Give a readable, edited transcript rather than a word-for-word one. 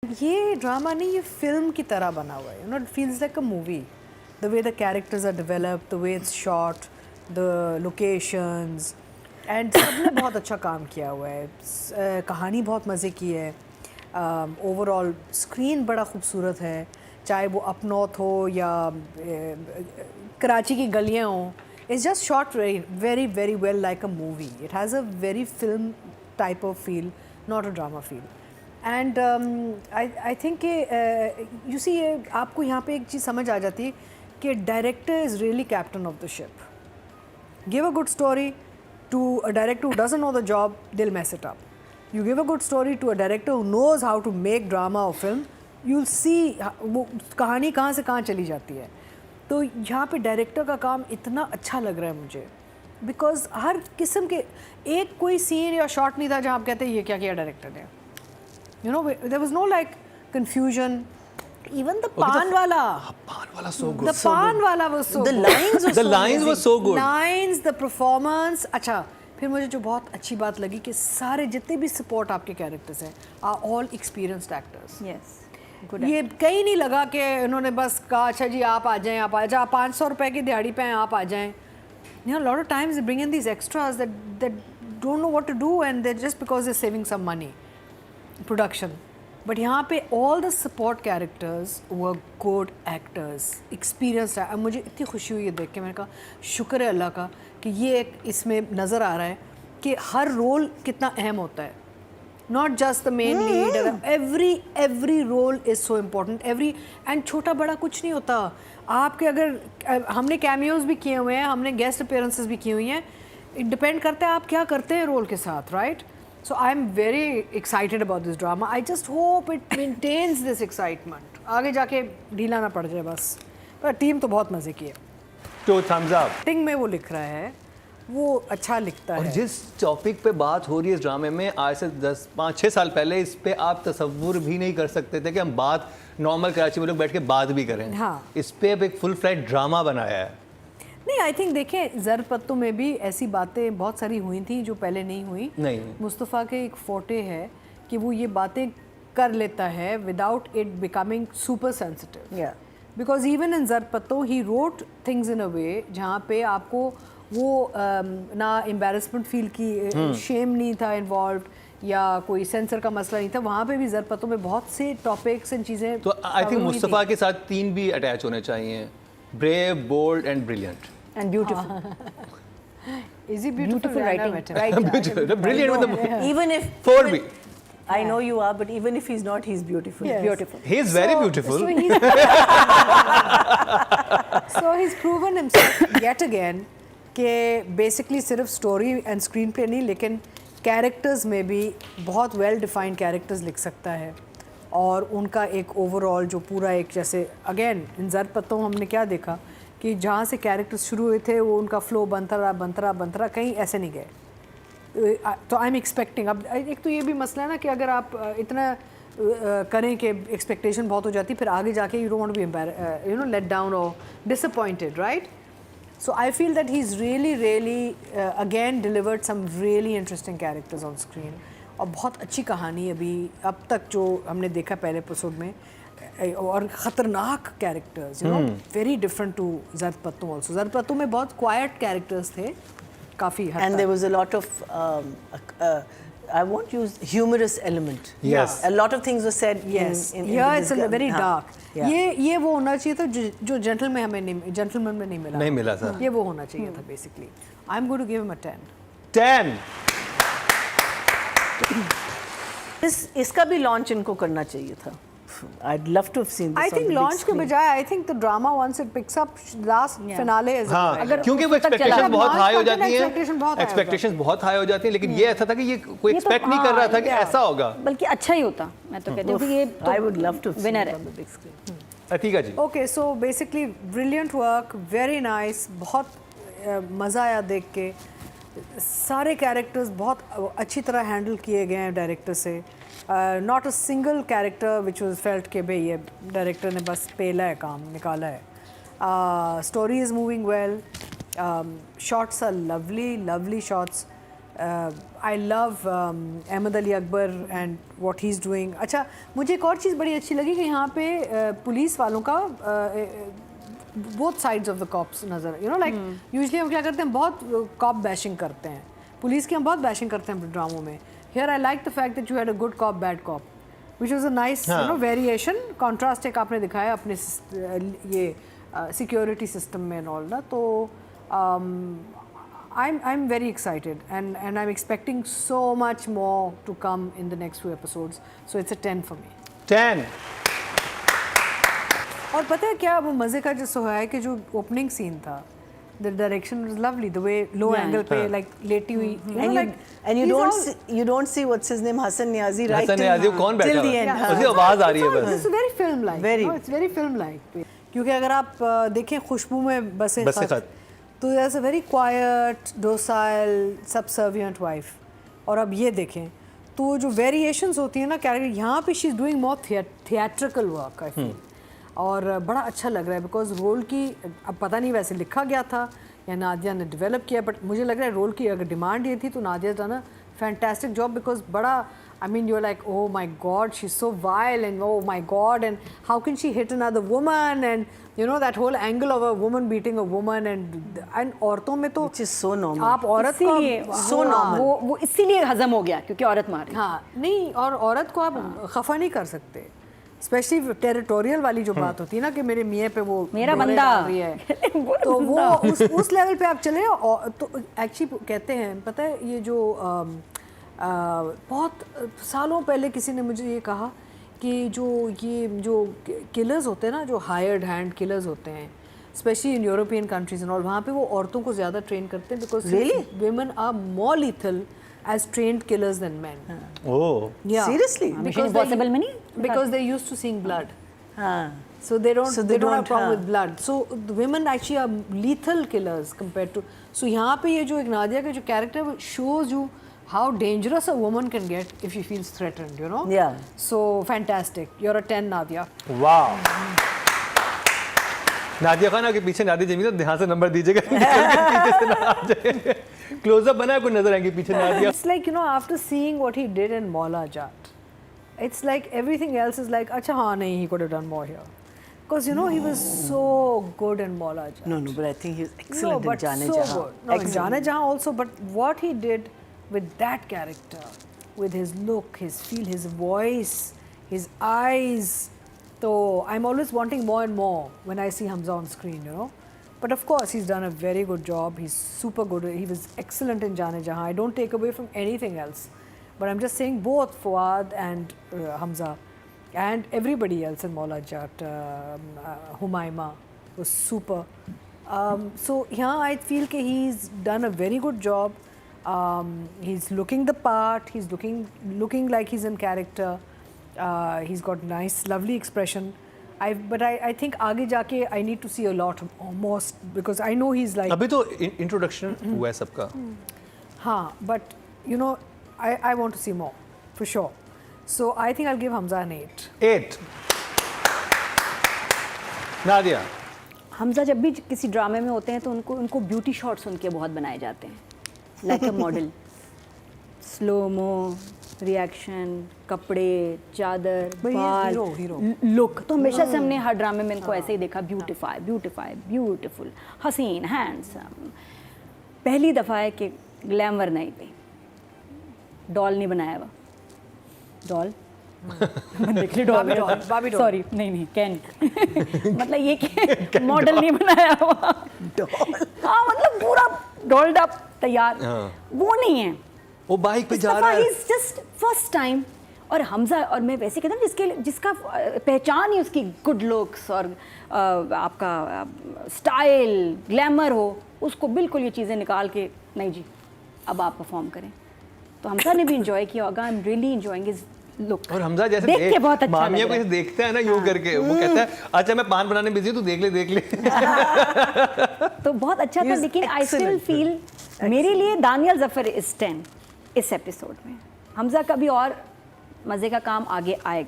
ये ड्रामा नहीं, ये फिल्म की तरह बना हुआ है. It feels like a movie. The way the characters are developed, the way it's shot, the locations, and सबने बहुत अच्छा काम किया हुआ है. कहानी बहुत मज़े की है. ओवरऑल स्क्रीन बड़ा खूबसूरत है, चाहे वो अप नॉर्थ हो या कराची की गलियाँ हों. It's just shot very, very well like a movie. It has a very film type of feel, not a drama feel. And I think you see, आपको यहाँ पे एक चीज़ समझ आ जाती है कि director is really captain of the ship. Give a good story to a director who doesn't know the job, they'll mess it up. You give a good story to a director who knows how to make drama or film, you'll see वो कहानी कहाँ से कहाँ चली जाती है. तो यहाँ पे डायरेक्टर का काम इतना अच्छा लग रहा है मुझे, बिकॉज हर किस्म के एक कोई सीन या शॉट नहीं था जहाँ आप कहते हैं ये क्या किया डायरेक्टर ने. You know, there was no like confusion. Even the paan वाला so good. द पान वाला was so good. The lines were so good. Lines, the performance. अच्छा, फिर मुझे जो बहुत अच्छी बात लगी कि सारे जितने भी सपोर्ट आपके कैरेक्टर्स हैं are all experienced actors. Yes. ये कहीं नहीं लगा कि उन्होंने बस कहा अच्छा जी आप आ जाएं, आप आ जाएं, 500 रुपए की दिहाड़ी पे हैं, आप आ जाएं. Lot of times they bring in these extras that don't know what to do and they just because they saving some money production. But यहाँ पे all the support characters were good actors, experienced है. मुझे इतनी खुशी हुई है देख के. मैंने कहा शुक्र है अल्लाह का कि ये एक इसमें नज़र आ रहा है कि हर रोल कितना अहम होता है. Not just the main lead. Every role is so important. And छोटा बड़ा कुछ नहीं होता. आपके अगर हमने cameos भी किए हुए हैं, हमने guest appearances भी की हुई हैं. It depend करता है आप क्या करते हैं रोल के साथ, right? So I'm very excited about this drama. I just hope it maintains this excitement. आगे जाके ढीला ना पड़ जाए बस. पर टीम तो बहुत मज़े की है. तो thumbs up. टिंग में वो लिख रहा है, वो अच्छा लिखता है. और जिस टॉपिक पे बात हो रही है इस ड्रामे में, आज से 5-6 साल पहले इस पे आप तसव्वुर भी नहीं कर सकते थे कि हम बात नॉर्मल कराची में लोग बैठ के बात भी करें. हाँ. इस पे अब एक फुल फ्लैट ड्रामा बनाया है. नहीं, आई थिंक देखें ज़र पत्तों में भी ऐसी बातें बहुत सारी हुई थी जो पहले नहीं हुई. नहीं. मुस्तफ़ा के एक फोटे है कि वो ये बातें कर लेता है without it becoming super sensitive. Because even in ज़र पत्तों ही रोट थिंग्स इन अ वे जहाँ पे आपको वो ना एम्बेरसमेंट फील की, शेम नहीं था इन्वॉल्व या कोई सेंसर का मसला नहीं था. वहाँ पे भी ज़रपतों में बहुत से टॉपिक्स एंड चीज़ें. तो आई थिंक मुस्तफ़ा के साथ 3 भी अटैच होने चाहिए: brave, bold and brilliant. And beautiful. Is he beautiful? Writing. Brilliant with the Even if 4 भी. I know you are, but even if he's not, he's beautiful. Yes. Beautiful. He is very beautiful. So he's proven himself yet again कि basically सिर्फ story and screen play नहीं, लेकिन characters में भी बहुत well defined characters लिख सकता है. और उनका एक ओवरऑल जो पूरा एक, जैसे अगेन इन ज़र पत्तों हमने क्या देखा कि जहाँ से कैरेक्टर्स शुरू हुए थे वो उनका फ्लो बनता रहा, कहीं ऐसे नहीं गए. तो आई एम एक्सपेक्टिंग. अब एक तो ये भी मसला है ना कि अगर आप इतना करें कि एक्सपेक्टेशन बहुत हो जाती है, फिर आगे जाके you don't want to be you know let down और disappointed, right? So I feel that he's really again delivered some really interesting characters on screen. और बहुत अच्छी कहानी अभी अब तक जो हमने देखा पहले एपिसोड में, और ख़तरनाक characters, you know, very different to ज़र पत्तों ऑल्सो. ज़र पत्तों में बहुत क्वाइट कैरेक्टर्स थे काफ़ी हद तक. And there was a lot of I won't use humorous element. Yes. A lot of things were said. Yes. In Yeah, this it's very dark. Yeah. ये वो होना चाहिए था जो जेंटलमैन में नहीं मिला. नहीं मिला था. ये वो होना चाहिए था basically. I'm going to give him a 10. 10. इसका भी लॉन्च इनको करना चाहिए था. I'd love to have seen this. I on think the big launch के screen. बजाय I think the drama once it picks up last finale is. हाँ, अगर क्योंकि वो उस तक चला एक्सपेक्टेशन बहुत launch हाई हो करते जाती ना, है. expectation बहुत high हो एक्सपेक्टेशंस बहुत हाई हो जाती है, लेकिन ये ऐसा था कि ये कोई ये तो एक्सपेक्ट नहीं कर रहा था कि yeah. ऐसा होगा. बल्कि अच्छा ही होता. मैं तो कहती हूँ कि ये तो I would love to have seen winner it है. on the big screen. Atika ji. Okay, so basically brilliant work, very nice, बहुत मज़ा आया देख के. सारे कैरेक्टर्स बहुत अच्छी तरह हैंडल किए गए हैं डायरेक्टर से. Not a single character which was felt के भाई ये डायरेक्टर ने बस पेला है, काम निकाला है. Story is moving well, shots are lovely shots. I love Ahmed Ali Akbar and what he is doing. अच्छा, मुझे एक और चीज़ बड़ी अच्छी लगी कि यहाँ पे पुलिस वालों का both sides of the cops नज़र, यू नो, लाइक यूजली हम क्या करते हैं, बहुत कॉप बैशिंग करते हैं, पुलिस की हम बहुत बैशिंग करते हैं ड्रामों में. Here I like the fact that you had a good cop bad cop, which was a nice, you know, variation, contrast एक आपने दिखाया अपने ये सिक्योरिटी सिस्टम में एंड ऑल ना. तो I'm very excited and I'm expecting so much more to come in the next few episodes. So it's a 10 for me. 10. और पता है क्या वो मज़े का जो है कि जो ओपनिंग सीन था, the direction was lovely, the way low angle पे like लेटी हुई, you know, like and you he's don't all- you don't see what's his name, Hassan Niazi, right? Hasan Niazi कौन बैठा till the हुआ है? end. उसकी आवाज़ आ रही है It's बस. very film like. Very. No, it's very film like. क्योंकि अगर आप देखें खुशबू में बसे खत, तो there's a very quiet, docile, subservient wife. और अब ये देखें तो जो वेरिएशंस होती हैं ना कैरेक्टर, यहाँ पे she is doing more theatrical work I feel. और बड़ा अच्छा लग रहा है बिकॉज रोल की, अब पता नहीं वैसे लिखा गया था या नादिया ने डेवलप किया, बट मुझे लग रहा है रोल की अगर डिमांड ये थी तो Nadia done a fantastic job. Because बड़ा, I mean, you're like, oh my God, she's so vile, and oh my God, and how can she hit another woman, and you know that whole angle of a woman beating a woman, and औरतों में तो Which is so normal. आप औरत को इसीलिए so normal. वो इसीलिए हजम हो गया क्योंकि औरत मार रही है. हाँ नहीं, और औरत को आप खफा नहीं कर सकते, स्पेशली टेरिटोरियल वाली जो बात होती है ना कि मेरे मियाँ पे वो मेरा डोरे बंदा। डाल रही है तो वो उस लेवल पे आप चले. और तो एक्चुअली कहते हैं, पता है ये जो बहुत सालों पहले किसी ने मुझे ये कहा कि जो किलर्स होते हैं ना, जो हायर्ड हैंड किलर्स होते हैं specially in European countries and all, वहाँ पे वो औरतों को ज़्यादा ट्रेन करते हैं because Really? women are more lethal as trained killers than men. Oh. Yeah. Seriously? Mission Impossible में नहीं? Because they're used to seeing blood. हाँ. So they don't have a problem हाँ. with blood. So the women actually are lethal killers compared to. So यहाँ पे ये जो एक नादिया का जो character shows you how dangerous a woman can get if she feels threatened, you know? Yeah. So fantastic. You're a 10, Nadia. Wow. Nadia Khan के पीछे नादिया जमी, तो ध्यान से नंबर दीजिएगा पीछे से ना आ जाए. क्लोजअप बना कोई नजर आएंगे पीछे Nadia. It's like, you know, after seeing what he did in Maula Jat, it's like everything else is like, acha haan nahi, he could have done more here. Because, you know, he was so good in Maula Jat. No, but I think he's excellent No, but in Jaane so Jahan. good. No, in Jaane Jahan also, but what he did with that character, with his look, his feel, his voice, his eyes. So I'm always wanting more and more when I see Hamza on screen, you know. But of course, he's done a very good job. He's super good. He was excellent in Jaane Jahan. I don't take away from anything else. But I'm just saying both Fuad and Hamza and everybody else in Maula Jat, Humayma was super. So yeah, I feel that he's done a very good job. He's looking the part. He's looking like he's in character. He's got nice, lovely expression. But I think आगे जाके I need to see a lot more because I know he's like. अभी तो introduction हुआ है सबका. हाँ, but you know, I want to see more for sure. So I think I'll give Hamza an 8. 8. Nadia. Hamza जब भी किसी ड्रामे में होते हैं तो उनको ब्यूटी शॉट्स उनके बहुत बनाए जाते हैं, like a model. Slomo, reaction, कपड़े, चादर, But he is बाल, hero. लुक. तो हमेशा से हमने हर ड्रामे में इनको ऐसे ही देखा, ब्यूटीफुल, हसीन, हैंडसम. पहली दफ़ा है कि ग्लैमर नहीं पे, डॉल नहीं बनाया हुआ. Doll Barbie doll. सॉरी, नहीं कैन. मतलब ये कि मॉडल नहीं बनाया हुआ. हाँ, मतलब पूरा डॉल्ड अप तैयार. वो नहीं है. वो बाइक पे जा रहा है. He's just first time. और हमजा, और मैं वैसे कहता हूँ जिसका पहचान ही उसकी गुड लुक्स और आपका स्टाइल, ग्लैमर हो, उसको बिल्कुल ये चीज़ें निकाल के नहीं जी अब आप परफॉर्म करें. तो हमजा ने भी इंजॉय किया होगा. I am really enjoying his look. और हमजा जैसे देख के बहुत अच्छा मामिया लग को रहा ऐसे देखता है ना यूं करके, वो कहता है अच्छा मैं पान बनाने बिजी हूँ, तू देख ले. तो बहुत अच्छा था. He's लेकिन आई स्टिल excellent. फील मेरे लिए दानियल जफर इज 10 इस एपिसोड में. हमजा का भी और मज़े का काम आगे आएगा.